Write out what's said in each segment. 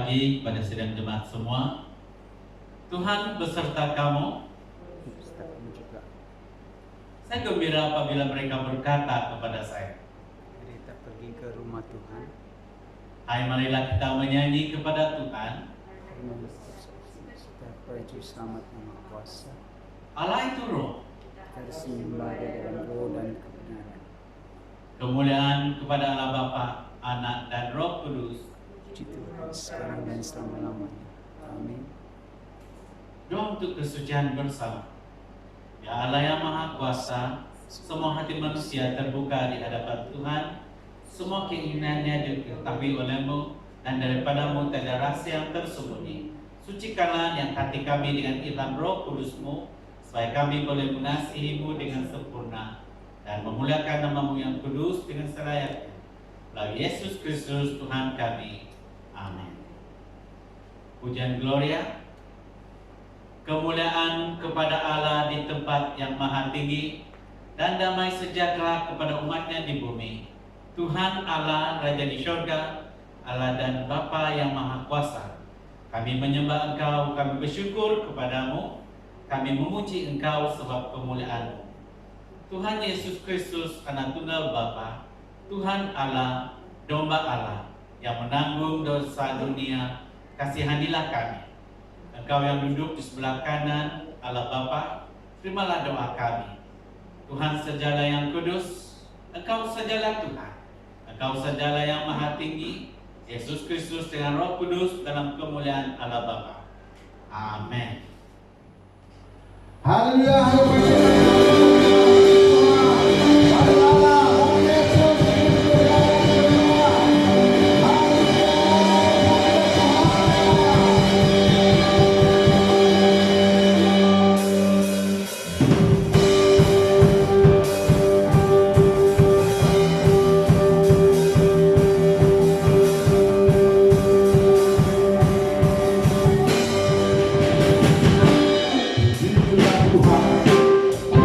pagi kepada sidang jemaat semua. Tuhan beserta kamu. Juga. Saya gembira apabila mereka berkata kepada saya, Kita pergi ke rumah Tuhan. hai, marilah kita menyanyi kepada Tuhan. Kita puji selamat Yang Maha Kuasa. Allah itu roh. Kita disembah di dalam roh dan kebenaran. Kemuliaan kepada Allah Bapa, Anak dan Roh Kudus. Puji Tuhan sekarang dan selama-lamanya. Amin. Doa untuk kesucian bersama. Ya Allah yang Maha Kuasa, semua hati manusia terbuka di hadapan Tuhan. Semua keinginannya diketahui oleh-Mu, dan daripadamu tiada rahasia yang tersembunyi. Sucikanlah yang hati kami dengan ilham Roh Kudus-Mu, supaya kami boleh mengasihi-Mu dengan sempurna dan memuliakan nama-Mu yang kudus dengan selayaknya. Melalui Yesus Kristus Tuhan kami. Amin. Pujian Gloria. Kemuliaan kepada Allah di tempat yang maha tinggi, dan damai sejahtera kepada umatnya di bumi. Tuhan Allah, Raja di syurga, Allah dan Bapa yang maha kuasa. Kami menyembah Engkau, kami bersyukur kepadamu, kami memuji Engkau sebab kemuliaan-Mu. Tuhan Yesus Kristus, Anak Tunggal Bapa, Tuhan Allah, Domba Allah, yang menanggung dosa dunia, kasihanilah kami. Engkau yang duduk di sebelah kanan Allah Bapa, terimalah doa kami. Tuhan Segala yang kudus, Engkau sajalah Tuhan. Engkau sajalah yang maha tinggi, Yesus Kristus dengan Roh Kudus dalam kemuliaan Allah Bapa. Amin. Haleluya. Tuhan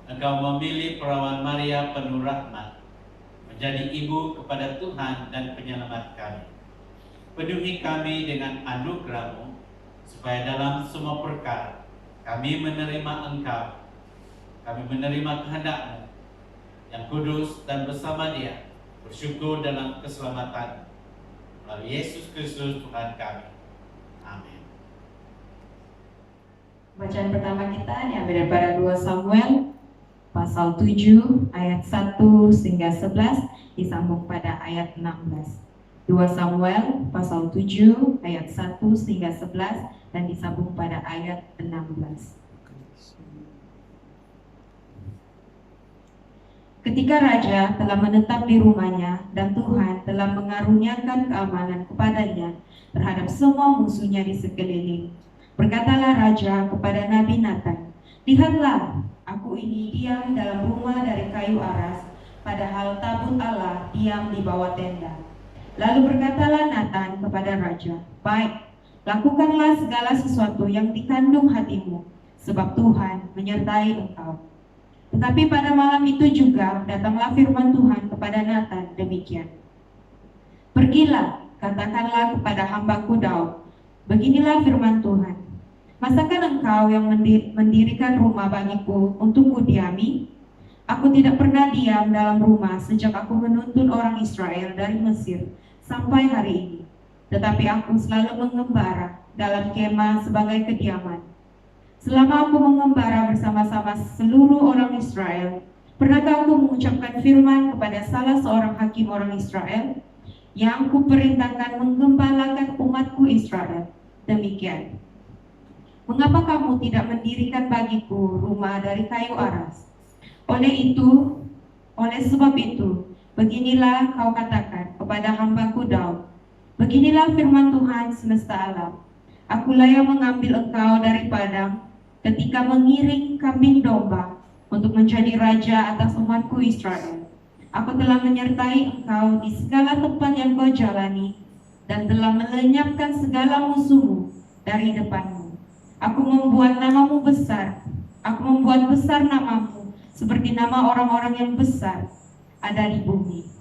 Engkau memilih perawan Maria penuh rahmat, menjadi ibu kepada Tuhan dan penyelamat kami. Penuhi kami dengan anugerah-Mu, supaya dalam semua perkara kami menerima Engkau, kami menerima kehendak-Mu yang kudus, dan bersama Dia bersyukur dalam keselamatan melalui Yesus Kristus Tuhan kami. Amin. Bacaan pertama kita diambil daripada 2 Samuel pasal 7 ayat 1 hingga 11 disambung pada ayat 16. 2 Samuel pasal 7 ayat 1 hingga 11 dan disambung pada ayat 16. Ketika raja telah menetap di rumahnya dan Tuhan telah mengaruniakan keamanan kepadanya terhadap semua musuhnya di sekeliling, berkatalah raja kepada Nabi Nathan, "Lihatlah, aku ini diam dalam rumah dari kayu aras, padahal tabut Allah diam di bawah tenda." Lalu berkatalah Nathan kepada raja, "Baik, lakukanlah segala sesuatu yang dikandung hatimu, sebab Tuhan menyertai engkau." Tetapi pada malam itu juga datanglah firman Tuhan kepada Nathan demikian, "Pergilah, katakanlah kepada hambaku Daud, beginilah firman Tuhan, masakan engkau yang mendirikan rumah bagiku untuk kudiami? Aku tidak pernah diam dalam rumah sejak aku menuntun orang Israel dari Mesir sampai hari ini, tetapi aku selalu mengembara dalam kemah sebagai kediaman. Selama aku mengembara bersama-sama seluruh orang Israel, pernahkah aku mengucapkan firman kepada salah seorang hakim orang Israel yang kuperintahkan menggembalakan umatku Israel? Demikian. Mengapa kamu tidak mendirikan bagiku rumah dari kayu aras? Oleh sebab itu, beginilah kau katakan kepada hambaku Daud, beginilah firman Tuhan semesta alam, akulah yang mengambil engkau dari padang ketika mengiring kambing domba untuk menjadi raja atas umatku Israel. Aku telah menyertai engkau di segala tempat yang kau jalani dan telah melenyapkan segala musuhmu dari depanmu. Aku membuat namamu besar. Aku membuat besar namamu seperti nama orang-orang yang besar ada di bumi.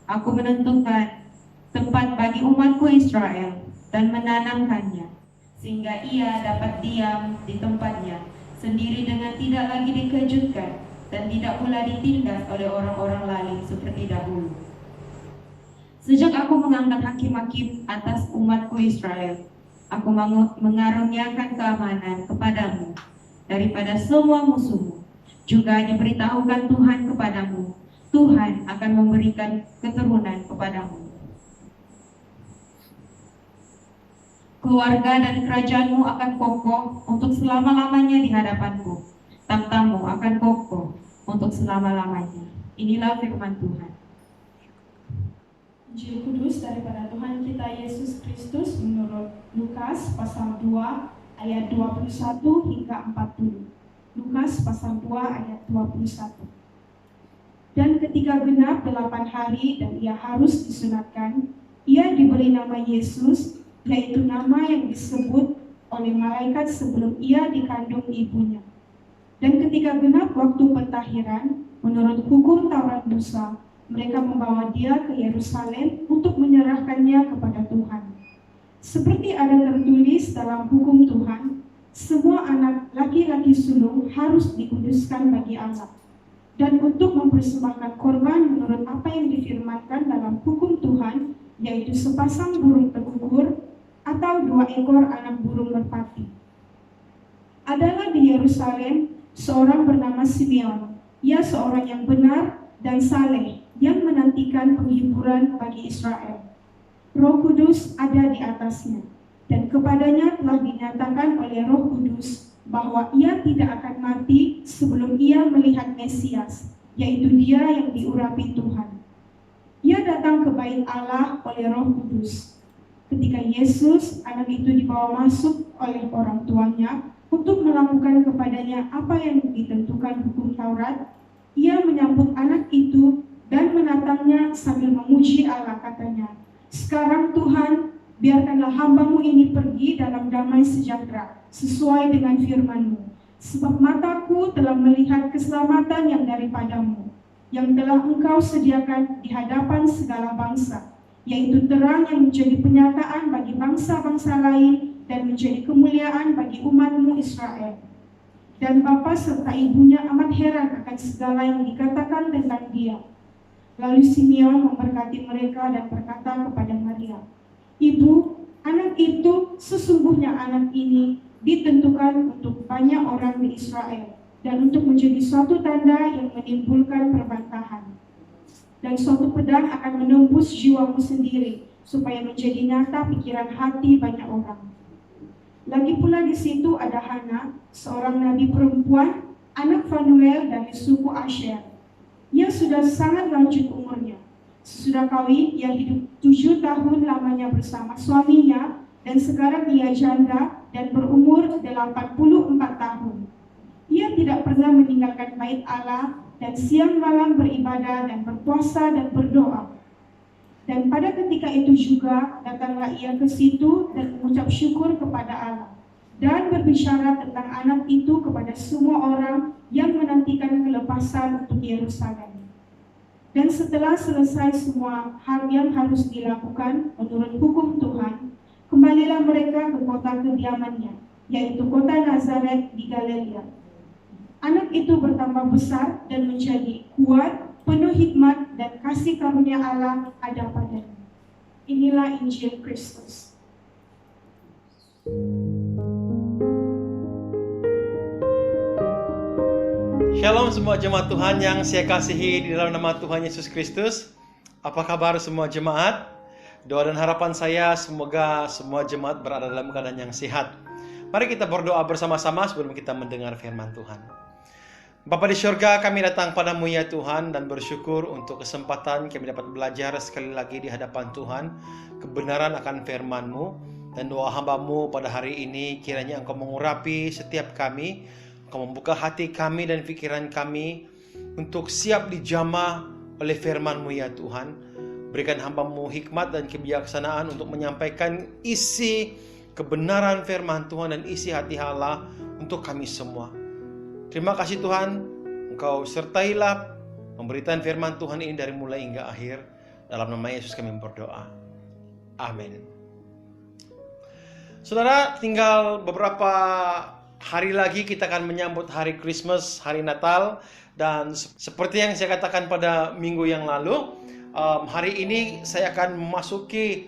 Aku menentukan tempat bagi umatku Israel dan menanamkannya, sehingga ia dapat diam di tempatnya sendiri dengan tidak lagi dikejutkan dan tidak pula ditindas oleh orang-orang lain seperti dahulu. Sejak aku mengangkat hakim-hakim atas umatku Israel, aku mengaruniakan keamanan kepadamu daripada semua musuhmu. Juga diberitahukan Tuhan kepadamu, Tuhan akan memberikan keturunan kepadamu. Keluarga dan kerajaanmu akan kokoh untuk selama-lamanya di hadapanku. Takhtamu akan kokoh untuk selama-lamanya. Inilah firman Tuhan. Injil Kudus daripada Tuhan kita Yesus Kristus menurut Lukas pasal 2 ayat 21 hingga 40. Lukas pasal 2 ayat 21. Dan ketika genap 8 hari dan ia harus disunatkan, ia diberi nama Yesus, yaitu nama yang disebut oleh malaikat sebelum ia dikandung ibunya. Dan ketika genap waktu pentahiran, menurut hukum Taurat Musa, mereka membawa dia ke Yerusalem untuk menyerahkannya kepada Tuhan. Seperti ada tertulis dalam hukum Tuhan, semua anak laki-laki sulung harus dikuduskan bagi Allah. Dan untuk mempersembahkan korban menurut apa yang difirmankan dalam hukum Tuhan, yaitu sepasang burung tegugur atau 2 ekor anak burung merpati. Adalah di Yerusalem seorang bernama Simeon. Ia seorang yang benar dan saleh yang menantikan penghiburan bagi Israel. Roh Kudus ada di atasnya, dan kepadanya telah dinyatakan oleh Roh Kudus bahwa ia tidak akan mati sebelum ia melihat Mesias, yaitu dia yang diurapi Tuhan. Ia datang ke bait Allah oleh Roh Kudus. Ketika Yesus, anak itu dibawa masuk oleh orang tuanya untuk melakukan kepadanya apa yang ditentukan hukum Taurat, ia menyambut anak itu dan menatangnya sambil memuji Allah, katanya, "Sekarang Tuhan, biarkanlah hamba-Mu ini pergi dalam damai sejahtera, sesuai dengan firman-Mu. Sebab mataku telah melihat keselamatan yang daripadamu, yang telah engkau sediakan di hadapan segala bangsa, yaitu terang yang menjadi penyataan bagi bangsa-bangsa lain dan menjadi kemuliaan bagi umatmu Israel. Dan bapa serta ibunya amat heran akan segala yang dikatakan tentang dia. Lalu Simeon memberkati mereka dan berkata kepada Maria, "Ibu, anak itu sesungguhnya anak ini ditentukan untuk banyak orang di Israel dan untuk menjadi suatu tanda yang menimbulkan perbantahan. Dan suatu pedang akan menembus jiwamu sendiri supaya menjadi nyata pikiran hati banyak orang." Lagi pula di situ ada Hana, seorang nabi perempuan, anak Fanuel dari suku Asher. Ia sudah sangat lanjut umurnya. Sesudah kawin, ia hidup 7 tahun lamanya bersama suaminya, dan sekarang ia janda dan berumur 84 tahun. Ia tidak pernah meninggalkan bait Allah dan siang malam beribadah dan berpuasa dan berdoa. Dan pada ketika itu juga datanglah ia ke situ dan mengucap syukur kepada Allah dan berbicara tentang anak itu kepada semua orang yang menantikan kelepasan untuk Yerusalem. Dan setelah selesai semua hal yang harus dilakukan menurut hukum Tuhan, kembalilah mereka ke kota kediamannya, yaitu kota Nazaret di Galilea. Anak itu bertambah besar dan menjadi kuat, penuh hikmat dan kasih karunia Allah ada padanya. Inilah Injil Kristus. Shalom semua jemaat Tuhan yang saya kasihi di dalam nama Tuhan Yesus Kristus. Apa kabar semua jemaat? Doa dan harapan saya semoga semua jemaat berada dalam keadaan yang sehat. Mari kita berdoa bersama-sama sebelum kita mendengar firman Tuhan. Bapa di surga, kami datang padamu ya Tuhan dan bersyukur untuk kesempatan kami dapat belajar sekali lagi di hadapan Tuhan kebenaran akan firman-Mu, dan doa hamba-Mu pada hari ini kiranya Engkau mengurapi setiap kami, Engkau membuka hati kami dan pikiran kami untuk siap dijamah oleh firman-Mu ya Tuhan. Berikan hamba-Mu hikmat dan kebijaksanaan untuk menyampaikan isi kebenaran firman Tuhan dan isi hati Allah untuk kami semua. Terima kasih Tuhan, Engkau sertailah pemberitaan firman Tuhan ini dari mulai hingga akhir. Dalam nama Yesus kami berdoa. Amin. Saudara, tinggal beberapa hari lagi kita akan menyambut hari Christmas, hari Natal. Dan seperti yang saya katakan pada minggu yang lalu, hari ini saya akan memasuki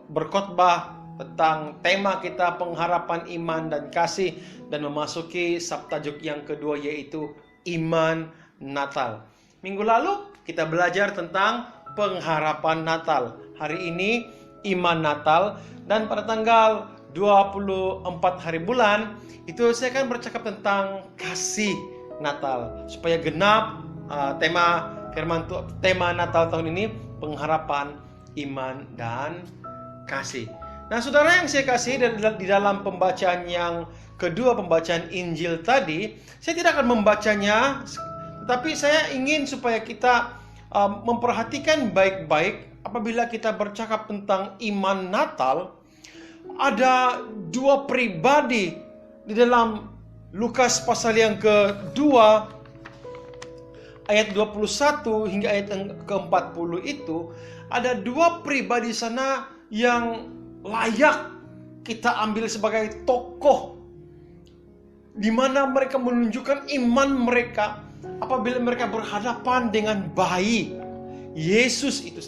berkhotbah tentang tema kita pengharapan iman dan kasih, dan memasuki subtajuk yang kedua yaitu iman Natal. Minggu lalu kita belajar tentang pengharapan Natal. Hari ini iman Natal, dan pada tanggal 24 hari bulan itu saya akan bercakap tentang kasih Natal supaya genap tema Natal tahun ini pengharapan iman dan kasih. Nah, saudara yang saya kasih, di dalam pembacaan yang kedua, pembacaan Injil tadi, saya tidak akan membacanya, tetapi saya ingin supaya kita memperhatikan baik-baik apabila kita bercakap tentang iman Natal. Ada dua pribadi di dalam Lukas pasal yang kedua, ayat 21 hingga ayat yang ke-40 itu, ada dua pribadi sana yang layak kita ambil sebagai tokoh, di mana mereka menunjukkan iman mereka apabila mereka berhadapan dengan bayi Yesus itu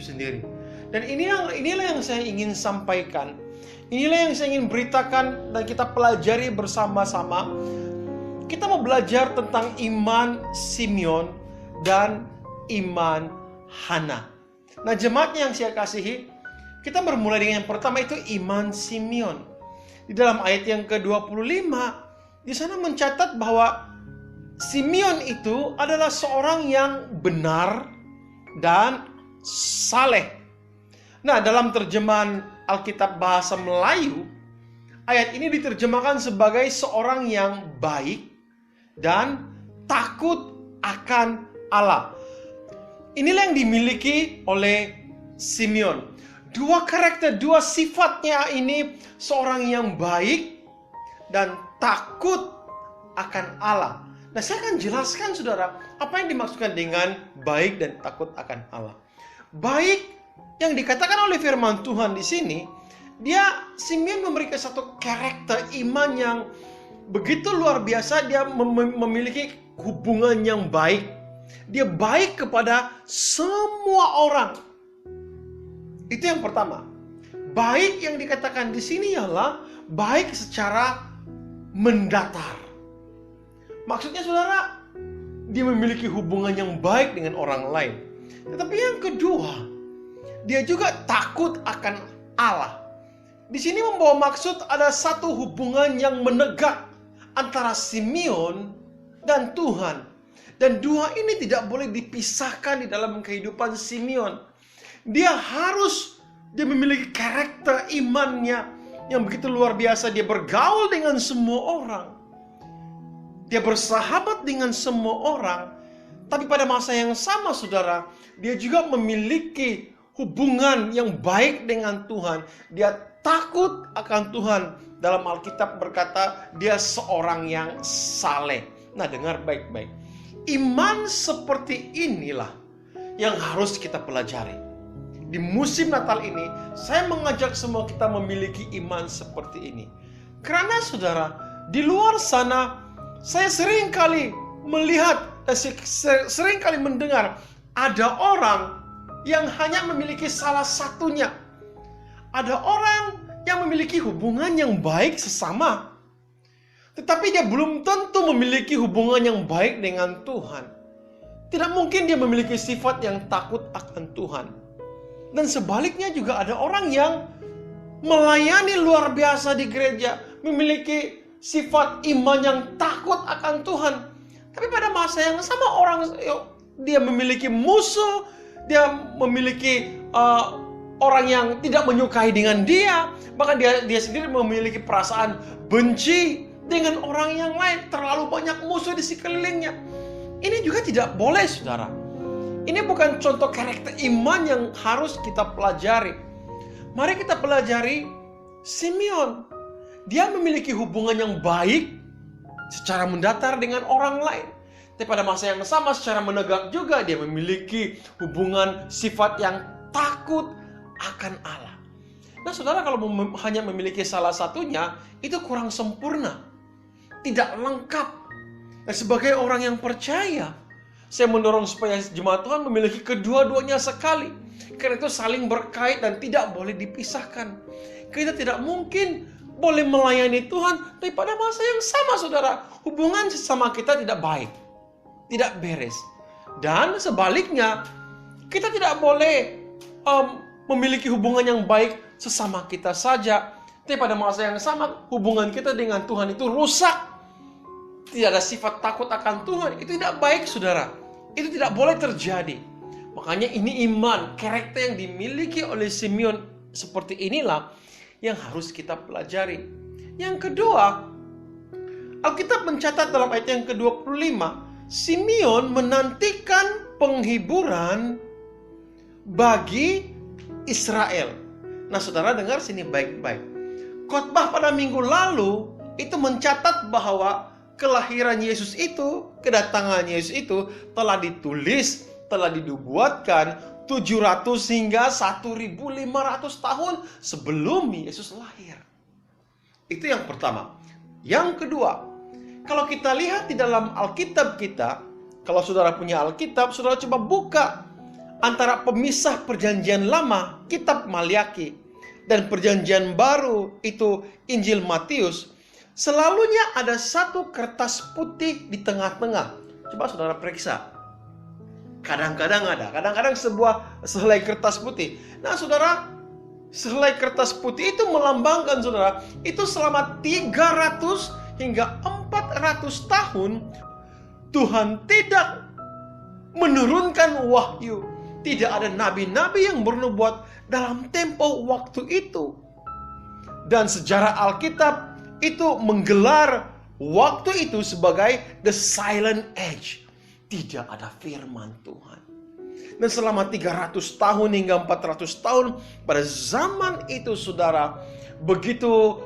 sendiri. Dan inilah yang saya ingin sampaikan, inilah yang saya ingin beritakan dan kita pelajari bersama-sama. Kita mau belajar tentang iman Simeon dan iman Hana. Nah, jemaat yang saya kasihi, kita bermulai dengan yang pertama, itu iman Simeon. Di dalam ayat yang ke-25, di sana mencatat bahwa Simeon itu adalah seorang yang benar dan saleh. Nah, dalam terjemahan Alkitab bahasa Melayu, ayat ini diterjemahkan sebagai seorang yang baik dan takut akan Allah. Inilah yang dimiliki oleh Simeon. Dua karakter, dua sifatnya ini, seorang yang baik dan takut akan Allah. Nah, saya akan jelaskan saudara, apa yang dimaksudkan dengan baik dan takut akan Allah. Baik yang dikatakan oleh firman Tuhan di sini, Simeon memberikan satu karakter iman yang begitu luar biasa. Dia memiliki hubungan yang baik. Dia baik kepada semua orang. Itu yang pertama. Baik yang dikatakan di sini ialah baik secara mendatar. Maksudnya saudara, dia memiliki hubungan yang baik dengan orang lain. Tetapi yang kedua, dia juga takut akan Allah. Di sini membawa maksud ada satu hubungan yang menegak antara Simeon dan Tuhan. Dan dua ini tidak boleh dipisahkan di dalam kehidupan Simeon. Dia memiliki karakter imannya yang begitu luar biasa. Dia bergaul dengan semua orang. Dia bersahabat dengan semua orang. Tapi pada masa yang sama saudara, dia juga memiliki hubungan yang baik dengan Tuhan. Dia takut akan Tuhan. Dalam Alkitab berkata dia seorang yang saleh. Nah, dengar baik-baik. Iman seperti inilah yang harus kita pelajari. Di musim Natal ini, saya mengajak semua kita memiliki iman seperti ini. Karena saudara, di luar sana saya sering kali melihat dan sering kali mendengar ada orang yang hanya memiliki salah satunya. Ada orang yang memiliki hubungan yang baik sesama, tetapi dia belum tentu memiliki hubungan yang baik dengan Tuhan. Tidak mungkin dia memiliki sifat yang takut akan Tuhan. Dan sebaliknya juga ada orang yang melayani luar biasa di gereja, memiliki sifat iman yang takut akan Tuhan. Tapi pada masa yang sama dia memiliki musuh, dia memiliki orang yang tidak menyukai dengan dia, bahkan dia sendiri memiliki perasaan benci dengan orang yang lain, terlalu banyak musuh di sekelilingnya. Ini juga tidak boleh saudara. Ini bukan contoh karakter iman yang harus kita pelajari. Mari kita pelajari Simeon. Dia memiliki hubungan yang baik secara mendatar dengan orang lain. Tapi pada masa yang sama secara menegak juga dia memiliki hubungan sifat yang takut akan Allah. Nah saudara, kalau hanya memiliki salah satunya, itu kurang sempurna, tidak lengkap. Dan sebagai orang yang percaya, saya mendorong supaya jemaat Tuhan memiliki kedua-duanya sekali. Karena itu saling berkait dan tidak boleh dipisahkan. Kita tidak mungkin boleh melayani Tuhan, tapi pada masa yang sama saudara, hubungan sesama kita tidak baik, tidak beres. Dan sebaliknya, kita tidak boleh memiliki hubungan yang baik sesama kita saja, tapi pada masa yang sama hubungan kita dengan Tuhan itu rusak. Tidak ada sifat takut akan Tuhan. Itu tidak baik saudara. Itu tidak boleh terjadi. Makanya ini iman, karakter yang dimiliki oleh Simeon seperti inilah yang harus kita pelajari. Yang kedua, Alkitab mencatat dalam ayat yang ke-25, Simeon menantikan penghiburan bagi Israel. Nah saudara dengar sini baik-baik. Khotbah pada minggu lalu itu mencatat bahwa kelahiran Yesus itu, kedatangan Yesus itu telah ditulis, telah dibuatkan 700 hingga 1500 tahun sebelum Yesus lahir. Itu yang pertama. Yang kedua, kalau kita lihat di dalam Alkitab kita, kalau saudara punya Alkitab, saudara coba buka antara pemisah perjanjian lama, kitab Maliaki, dan perjanjian baru, itu Injil Matius. Selalunya ada satu kertas putih di tengah-tengah. Coba saudara periksa. Kadang-kadang ada, kadang-kadang sehelai kertas putih. Nah saudara, sehelai kertas putih itu melambangkan saudara, itu selama 300 hingga 400 tahun Tuhan tidak menurunkan wahyu. Tidak ada nabi-nabi yang bernubuat dalam tempo waktu itu. Dan sejarah Alkitab itu menggelar waktu itu sebagai the silent age. Tidak ada firman Tuhan. Dan selama 300 tahun hingga 400 tahun pada zaman itu saudara, begitu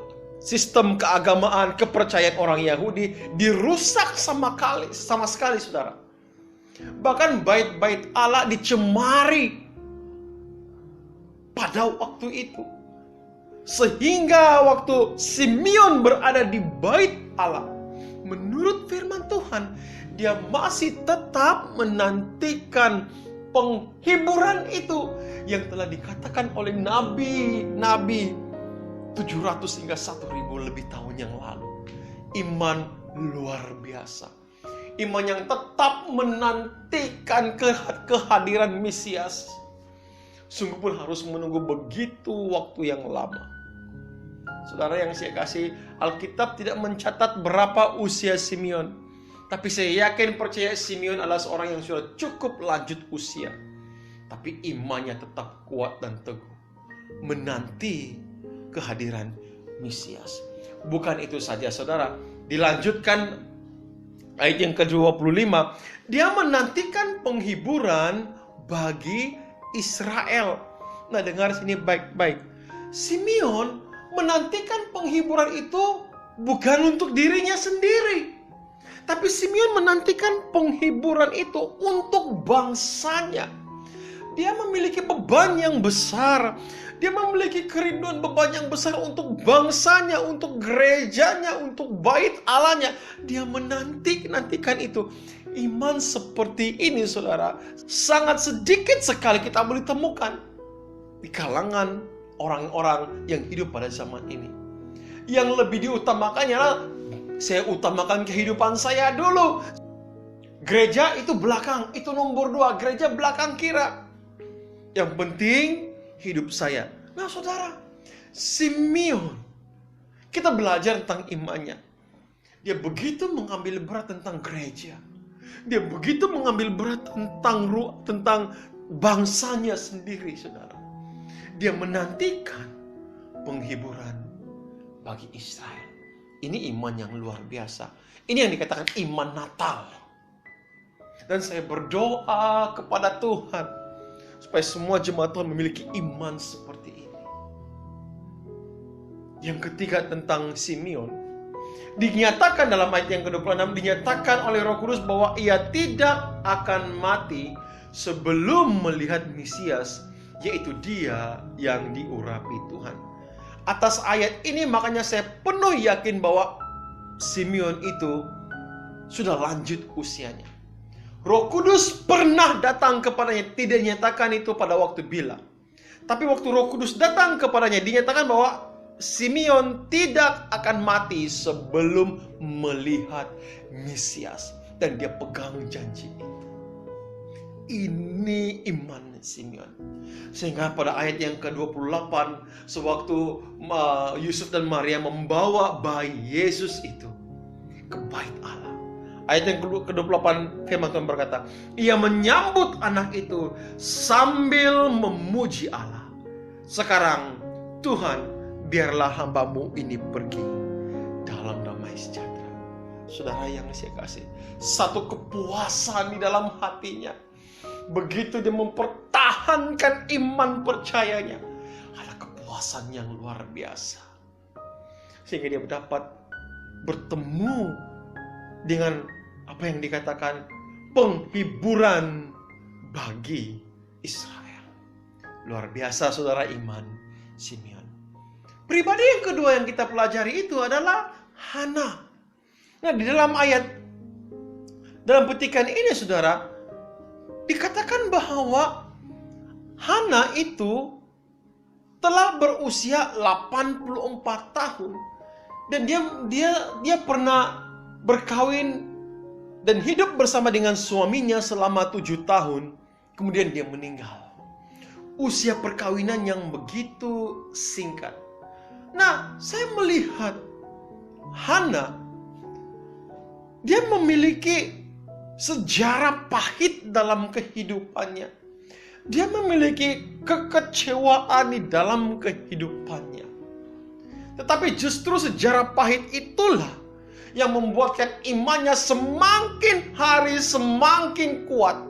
sistem keagamaan, kepercayaan orang Yahudi dirusak sama sekali, saudara. Bahkan bait-bait Allah dicemari pada waktu itu. Sehingga waktu Simeon berada di bait Allah, menurut firman Tuhan, dia masih tetap menantikan penghiburan itu yang telah dikatakan oleh nabi 700 hingga 1000 lebih tahun yang lalu. Iman luar biasa. Iman yang tetap menantikan kehadiran Mesias. Sungguh pun harus menunggu begitu waktu yang lama. Saudara yang saya kasih, Alkitab tidak mencatat berapa usia Simeon. Tapi saya yakin percaya Simeon adalah seorang yang sudah cukup lanjut usia. Tapi imannya tetap kuat dan teguh. Menanti kehadiran Mesias. Bukan itu saja, saudara. Dilanjutkan ayat yang ke-25. Dia menantikan penghiburan bagi Israel. Nah, dengar sini baik-baik. Simeon menantikan penghiburan itu bukan untuk dirinya sendiri. Tapi Simeon menantikan penghiburan itu untuk bangsanya. Dia memiliki beban yang besar. Dia memiliki kerinduan beban yang besar untuk bangsanya, untuk gerejanya, untuk bait Allahnya. Dia menantikan itu. Iman seperti ini, saudara, sangat sedikit sekali kita boleh temukan di kalangan orang-orang yang hidup pada zaman ini. Yang lebih diutamakannya adalah, saya utamakan kehidupan saya dulu. Gereja itu belakang, itu nomor 2. Gereja belakang kira. Yang penting hidup saya. Nah, saudara, Simeon, kita belajar tentang imannya. Dia begitu mengambil berat tentang gereja. Dia begitu mengambil berat tentang bangsanya sendiri, saudara. Dia menantikan penghiburan bagi Israel. Ini iman yang luar biasa. Ini yang dikatakan iman Natal. Dan saya berdoa kepada Tuhan supaya semua jemaat Tuhan memiliki iman seperti ini. Yang ketiga tentang Simeon, dinyatakan dalam ayat yang ke-26, dinyatakan oleh Roh Kudus bahwa ia tidak akan mati sebelum melihat Mesias, yaitu Dia yang diurapi Tuhan. Atas ayat ini makanya saya penuh yakin bahwa Simeon itu sudah lanjut usianya. Roh Kudus pernah datang kepadanya, tidak dinyatakan itu pada waktu Bila. Tapi waktu Roh Kudus datang kepadanya, dinyatakan bahwa Simeon tidak akan mati sebelum melihat Mesias. Dan dia pegang janji itu. Ini iman Simeon. Sehingga pada ayat yang ke-28, sewaktu Yusuf dan Maria membawa bayi Yesus itu ke bait Allah, ayat yang ke-28 firman Tuhan berkata, ia menyambut anak itu sambil memuji Allah. Sekarang Tuhan, biarlah hamba-Mu ini pergi dalam damai sejahtera. Saudara yang saya kasih, satu kepuasan di dalam hatinya. Begitu dia mempertahankan iman percayanya, ada kepuasan yang luar biasa. Sehingga dia dapat bertemu dengan apa yang dikatakan penghiburan bagi Israel. Luar biasa, saudara, iman Simeon. Pribadi yang kedua yang kita pelajari itu adalah Hana. Nah, di dalam petikan ini, saudara, dikatakan bahwa Hana itu telah berusia 84 tahun. Dan dia pernah berkawin dan hidup bersama dengan suaminya selama 7 tahun. Kemudian dia meninggal. Usia perkawinan yang begitu singkat. Nah, saya melihat Hana, dia memiliki sejarah pahit dalam kehidupannya. Dia memiliki kekecewaan di dalam kehidupannya. Tetapi justru sejarah pahit itulah yang membuatkan imannya semakin hari semakin kuat.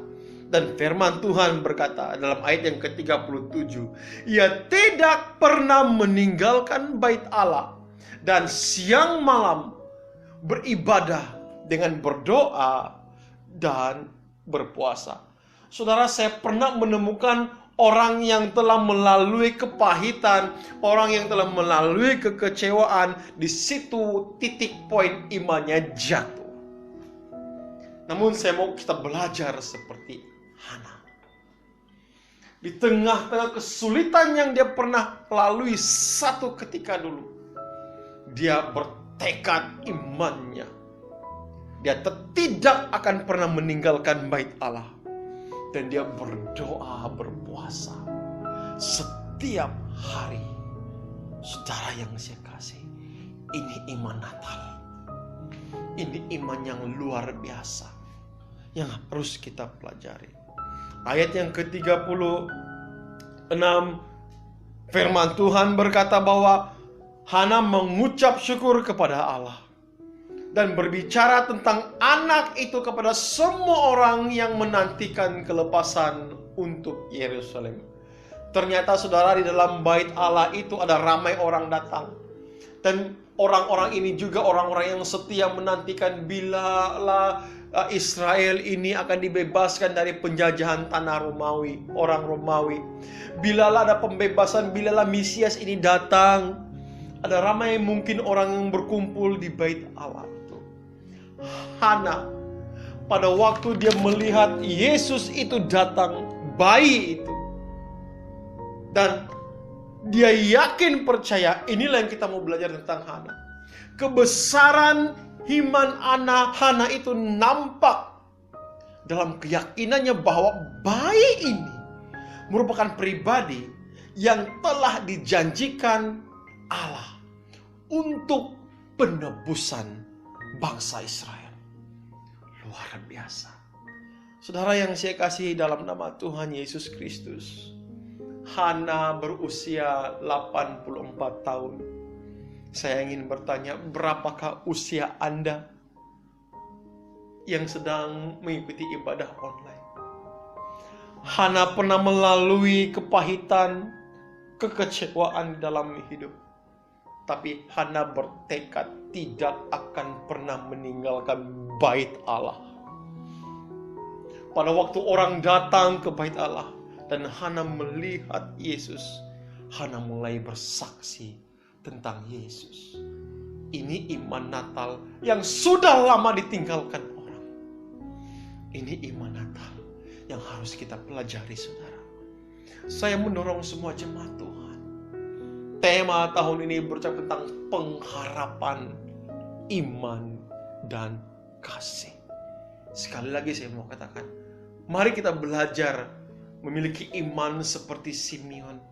Dan firman Tuhan berkata dalam ayat yang ke-37, ia tidak pernah meninggalkan bait Allah dan siang malam beribadah dengan berdoa dan berpuasa. Saudara, saya pernah menemukan orang yang telah melalui kepahitan, orang yang telah melalui kekecewaan, di situ titik poin imannya jatuh. Namun saya mau kita belajar seperti Hana. Di tengah-tengah kesulitan yang dia pernah lalui satu ketika dulu, dia bertekad imannya. Dia tidak akan pernah meninggalkan bait Allah. Dan dia berdoa, berpuasa setiap hari. Saudara yang saya kasih, ini iman Natal. Ini iman yang luar biasa yang harus kita pelajari. Ayat yang ke-36, firman Tuhan berkata bahwa Hana mengucap syukur kepada Allah dan berbicara tentang anak itu kepada semua orang yang menantikan kelepasan untuk Yerusalem. Ternyata saudara, di dalam bait Allah itu ada ramai orang datang. Dan orang-orang ini juga orang-orang yang setia menantikan bilalah Israel ini akan dibebaskan dari penjajahan tanah Romawi, orang Romawi. Bilalah ada pembebasan, bilalah Mesias ini datang. Ada ramai mungkin orang yang berkumpul di bait Allah itu. Hana, pada waktu dia melihat Yesus itu datang, bayi itu, dan dia yakin percaya, inilah yang kita mau belajar tentang Hana. Kebesaran iman Hana itu nampak dalam keyakinannya bahwa bayi ini merupakan pribadi yang telah dijanjikan Allah untuk penebusan bangsa Israel. Luar biasa. Saudara yang saya kasihi dalam nama Tuhan Yesus Kristus, Hana berusia 84 tahun. Saya ingin bertanya, berapakah usia Anda yang sedang mengikuti ibadah online? Hana pernah melalui kepahitan, kekecewaan dalam hidup. Tapi Hana bertekad tidak akan pernah meninggalkan bait Allah. Pada waktu orang datang ke bait Allah dan Hana melihat Yesus, Hana mulai bersaksi tentang Yesus. Ini iman Natal yang sudah lama ditinggalkan orang. Ini iman Natal yang harus kita pelajari, saudara. Saya mendorong semua jemaat Tuhan. Tema tahun ini berbicara tentang pengharapan, iman, dan kasih. Sekali lagi saya mau katakan, mari kita belajar memiliki iman seperti Simeon,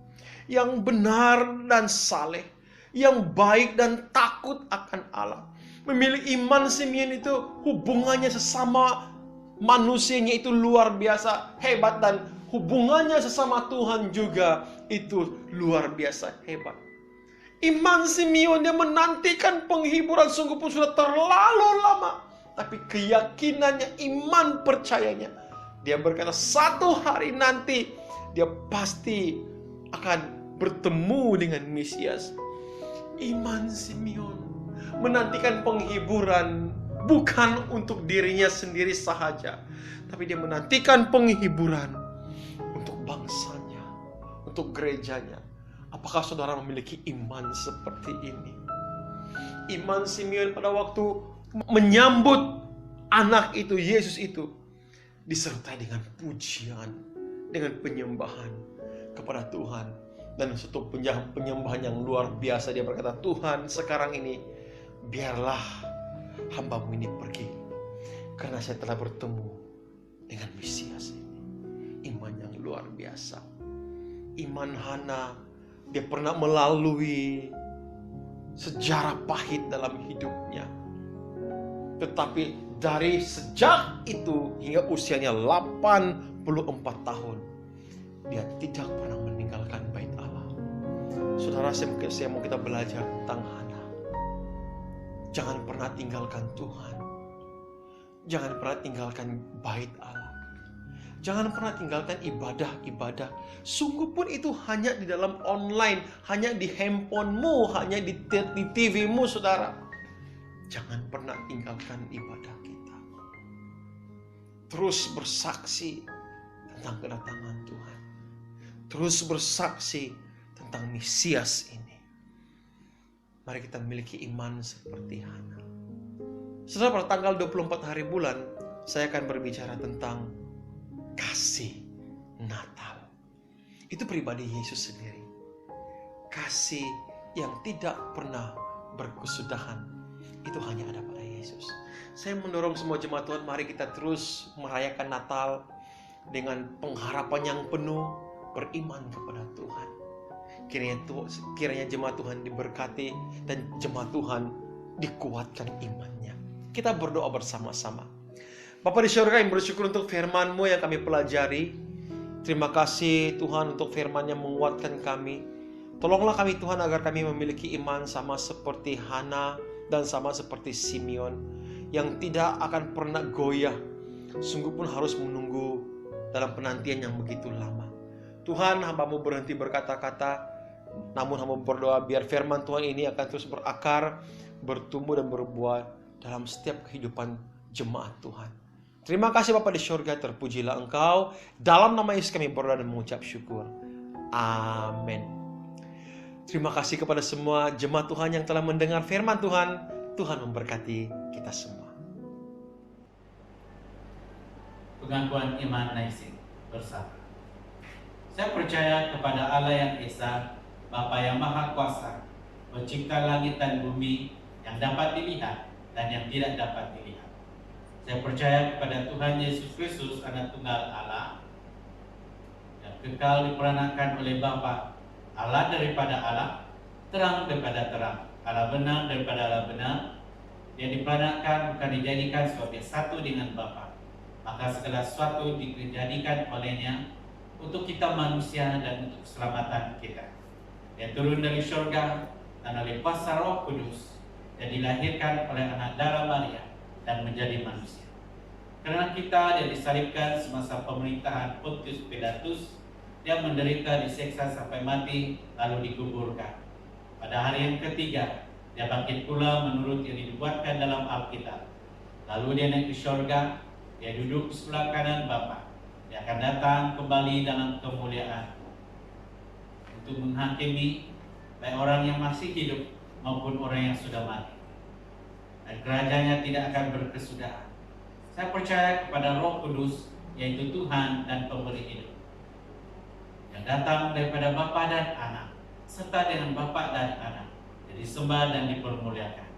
yang benar dan saleh, yang baik dan takut akan Allah. Memiliki iman Simeon itu hubungannya sesama manusianya itu luar biasa hebat, dan hubungannya sesama Tuhan juga itu luar biasa hebat. Iman Simeon, dia menantikan penghiburan sungguh pun sudah terlalu lama. Tapi keyakinannya, iman percayanya, dia berkata satu hari nanti dia pasti akan bertemu dengan Mesias. Iman Simeon menantikan penghiburan bukan untuk dirinya sendiri sahaja, tapi dia menantikan penghiburan untuk bangsanya, untuk gerejanya. Apakah saudara memiliki iman seperti ini? Iman Simeon pada waktu menyambut anak itu, Yesus itu, disertai dengan pujian, dengan penyembahan kepada Tuhan. Dan satu penyembahan yang luar biasa. Dia berkata, Tuhan, sekarang ini biarlah hamba-Mu ini pergi, karena saya telah bertemu dengan Mesias ini. Iman yang luar biasa. Iman Hana, dia pernah melalui sejarah pahit dalam hidupnya. Tetapi dari sejak itu hingga usianya 84 tahun, dia tidak pernah meninggalkan bait Allah. Saudara, saya mau kita belajar tentang Hana. Jangan pernah tinggalkan Tuhan. Jangan pernah tinggalkan bait Allah. Jangan pernah tinggalkan ibadah-ibadah. Sungguh pun itu hanya di dalam online, hanya di handphonemu, hanya di TV-mu, saudara. Jangan pernah tinggalkan ibadah kita. Terus bersaksi tentang kedatangan Tuhan. Terus bersaksi tentang Mesias ini. Mari kita memiliki iman seperti Hana. Saudara, pada tanggal 24 hari bulan, saya akan berbicara tentang kasih Natal. Itu pribadi Yesus sendiri. Kasih yang tidak pernah berkesudahan. Itu hanya ada pada Yesus. Saya mendorong semua jemaat Tuhan, mari kita terus merayakan Natal dengan pengharapan yang penuh, beriman kepada Tuhan. Kiranya jemaat Tuhan diberkati dan jemaat Tuhan dikuatkan imannya. Kita berdoa bersama-sama. Bapa di surga yang bersyukur untuk firman-Mu yang kami pelajari. Terima kasih Tuhan untuk firman yang menguatkan kami. Tolonglah kami Tuhan agar kami memiliki iman sama seperti Hana dan sama seperti Simeon, yang tidak akan pernah goyah, sungguh pun harus menunggu dalam penantian yang begitu lama. Tuhan, hamba-Mu berhenti berkata-kata, namun hamba berdoa biar firman Tuhan ini akan terus berakar, bertumbuh dan berbuah dalam setiap kehidupan jemaat Tuhan. Terima kasih Bapa di surga, terpujilah Engkau. Dalam nama Yesus kami berdoa dan mengucap syukur. Amin. Terima kasih kepada semua jemaat Tuhan yang telah mendengar firman Tuhan. Tuhan memberkati kita semua. Pengakuan iman Naising bersama. Saya percaya kepada Allah yang Esa, Bapa yang Maha Kuasa, pencipta langit dan bumi yang dapat dilihat dan yang tidak dapat dilihat. Saya percaya kepada Tuhan Yesus Kristus, Anak Tunggal Allah, yang kekal diperanakan oleh Bapa, Allah daripada Allah, terang daripada terang, Allah benar daripada Allah benar. Dia diperanakan bukan dijadikan sebagai satu dengan Bapa, maka segala sesuatu dijadikan olehnya untuk kita manusia dan untuk keselamatan kita. Dia turun dari surga dan oleh kuasa Roh Kudus, dan dilahirkan oleh anak darah Maria dan menjadi manusia. Karena kita, dia disalibkan semasa pemerintahan Pontius Pilatus, dia menderita, diseksa sampai mati, lalu dikuburkan. Pada hari yang ketiga, dia bangkit pula menurut yang dibuatkan dalam Alkitab. Lalu dia naik ke surga, dia duduk di sebelah kanan Bapa. Dia akan datang kembali dalam kemuliaan untuk menghakimi baik orang yang masih hidup maupun orang yang sudah mati. Dan kerajaannya tidak akan berkesudahan. Saya percaya kepada Roh Kudus, yaitu Tuhan dan pemberi hidup, yang datang daripada Bapa dan Anak, serta dengan Bapa dan Anak, jadi disembah dan dipermuliakan.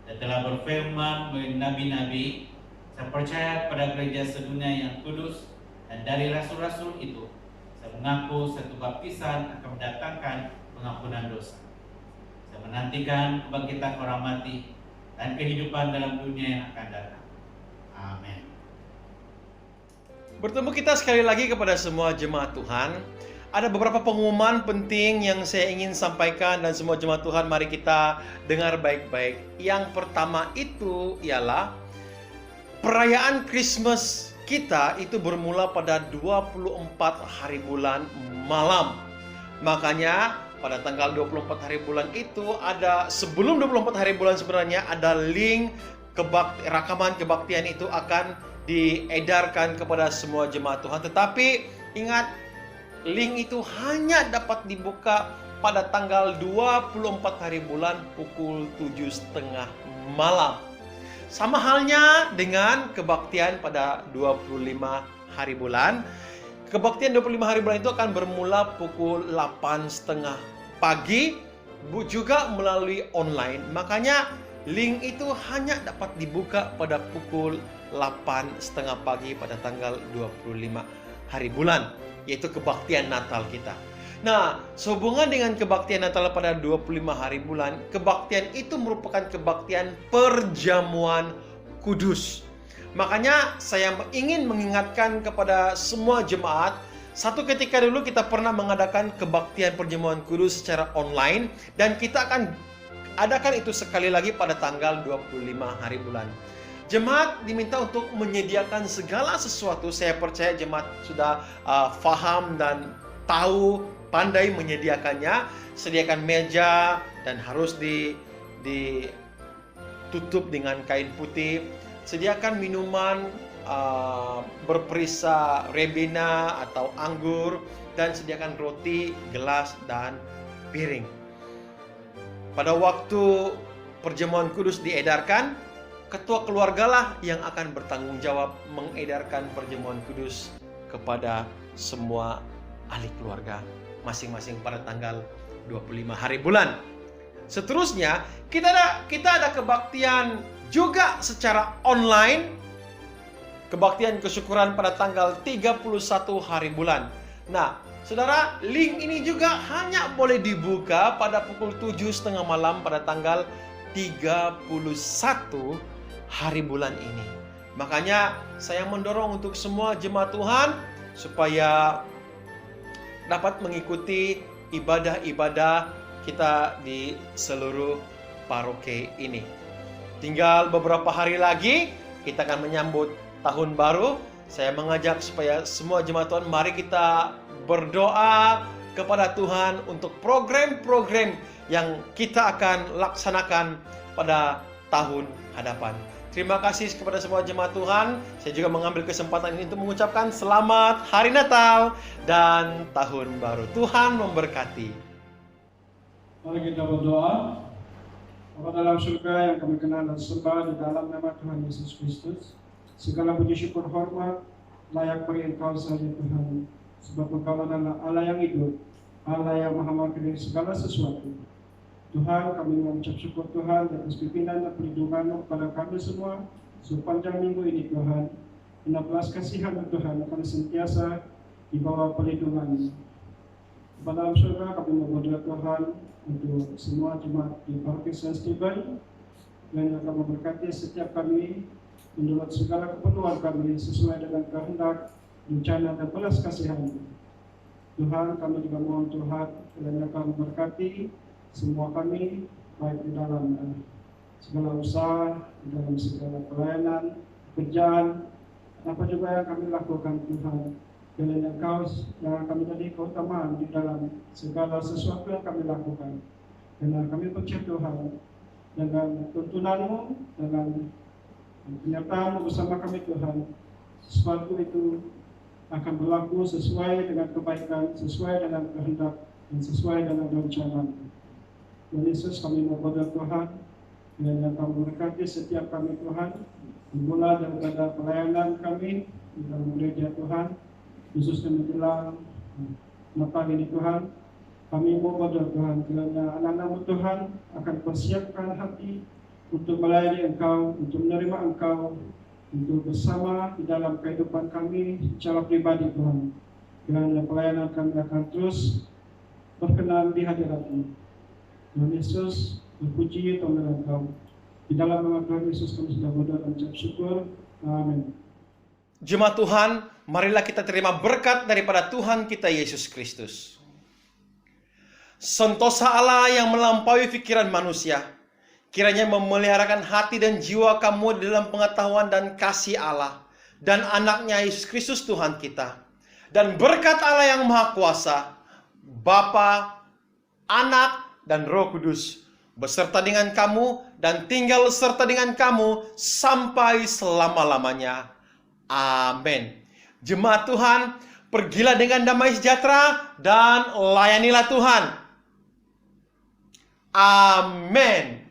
Dan telah berfirman melalui nabi-nabi. Saya percaya kepada gereja sedunia yang kudus, dan dari rasul-rasul itu saya mengaku satu baptisan akan mendatangkan pengampunan dosa. Saya menantikan kebangkitan orang mati dan kehidupan dalam dunia yang akan datang. Amin. Bertemu kita sekali lagi kepada semua jemaat Tuhan. Ada beberapa pengumuman penting yang saya ingin sampaikan dan semua jemaat Tuhan mari kita dengar baik-baik. Yang pertama itu ialah perayaan Christmas kita itu bermula pada 24 hari bulan malam. Makanya pada tanggal 24 hari bulan itu ada, sebelum 24 hari bulan sebenarnya ada link rakaman kebaktian itu akan diedarkan kepada semua jemaat Tuhan. Tetapi ingat, link itu hanya dapat dibuka pada tanggal 24 hari bulan pukul 7.30 malam. Sama halnya dengan kebaktian pada 25 hari bulan. Kebaktian 25 hari bulan itu akan bermula pukul 8.30 pagi, juga melalui online. Makanya link itu hanya dapat dibuka pada pukul 8.30 pagi pada tanggal 25 hari bulan, yaitu kebaktian Natal kita. Nah, sehubungan dengan kebaktian Natal pada 25 hari bulan, kebaktian itu merupakan kebaktian perjamuan kudus. Makanya saya ingin mengingatkan kepada semua jemaat, satu ketika dulu kita pernah mengadakan kebaktian perjamuan kudus secara online, dan kita akan adakan itu sekali lagi pada tanggal 25 hari bulan. Jemaat diminta untuk menyediakan segala sesuatu. Saya percaya jemaat sudah faham dan tahu, pandai menyediakannya. Sediakan meja dan harus ditutup dengan kain putih. Sediakan minuman berperisa rebena atau anggur, dan sediakan roti, gelas, dan piring. Pada waktu perjamuan kudus diedarkan, ketua keluargalah yang akan bertanggung jawab mengedarkan perjamuan kudus kepada semua ahli keluarga masing-masing pada tanggal 25 hari bulan. Seterusnya, kita ada kebaktian juga secara online. Kebaktian kesyukuran pada tanggal 31 hari bulan. Nah, saudara, link ini juga hanya boleh dibuka pada pukul 7:30 malam pada tanggal 31 hari bulan ini. Makanya saya mendorong untuk semua jemaat Tuhan supaya dapat mengikuti ibadah-ibadah kita di seluruh paroki ini. Tinggal beberapa hari lagi kita akan menyambut tahun baru. Saya mengajak supaya semua jemaat Tuhan, mari kita berdoa kepada Tuhan untuk program-program yang kita akan laksanakan pada tahun hadapan. Terima kasih kepada semua jemaat Tuhan. Saya juga mengambil kesempatan ini untuk mengucapkan selamat Hari Natal dan Tahun Baru. Tuhan memberkati. Mari kita berdoa. Bapa dalam surga yang kami kenal dan sembah di dalam nama Tuhan Yesus Kristus, segala puji syukur hormat layak bagi Engkau saja Tuhan, sebab Engkau adalah Allah yang hidup, Allah yang maha mengerti segala sesuatu. Tuhan, kami mengucap syukur Tuhan atas pimpinan dan perlindungan-Mu kepada kami semua sepanjang minggu ini Tuhan. Belas kasihan Tuhan akan senantiasa di bawah perlindungan-Mu. Bapa dalam surga, kami berdoa Tuhan untuk semua jemaat di Paroki Saint Stephen yang akan memberkati setiap kami menurut segala keperluan kami sesuai dengan kehendak, rencana dan belas kasihan-Mu. Tuhan, kami juga mohon Tuhan kiranya Kau memberkati semua kami, baik di dalam segala usaha, di dalam segala pelayanan, pekerjaan, apa juga yang kami lakukan Tuhan. Kiranya Engkau yang kami jadi keutamaan di dalam segala sesuatu yang kami lakukan. Karena kami percaya Tuhan, dengan tuntunan-Mu, dengan penyertaan-Mu bersama kami Tuhan, sesuatu itu akan berlaku sesuai dengan kebaikan, sesuai dengan kehendak, dan sesuai dengan rencana-Mu. Tuhan Yesus, kami berdoa Tuhan, kiranya Kau memberkati setiap kami Tuhan, dimulai daripada pelayanan kami di dalam gereja Tuhan, khususnya menjelang Natal ini Tuhan. Kami berdoa Tuhan, kiranya anak-anak-Mu Tuhan akan persiapkan hati untuk melayani Engkau, untuk menerima Engkau, untuk bersama di dalam kehidupan kami secara pribadi Tuhan. Kiranya pelayanan kami akan terus berkenan di hadirat-Mu. Tuhan Yesus, berpuji Tuhan Engkau. Di dalam nama Tuhan Yesus kami sudah berdoa dan ucap syukur. Amin. Jemaat Tuhan, marilah kita terima berkat daripada Tuhan kita Yesus Kristus. Sentosa Allah yang melampaui pikiran manusia, kiranya memeliharakan hati dan jiwa kamu dalam pengetahuan dan kasih Allah dan anaknya Yesus Kristus Tuhan kita. Dan berkat Allah yang Maha Kuasa, Bapa, Anak, dan Roh Kudus beserta dengan kamu dan tinggal serta dengan kamu sampai selama-lamanya. Amin. Jemaat Tuhan, pergilah dengan damai sejahtera dan layanilah Tuhan. Amin.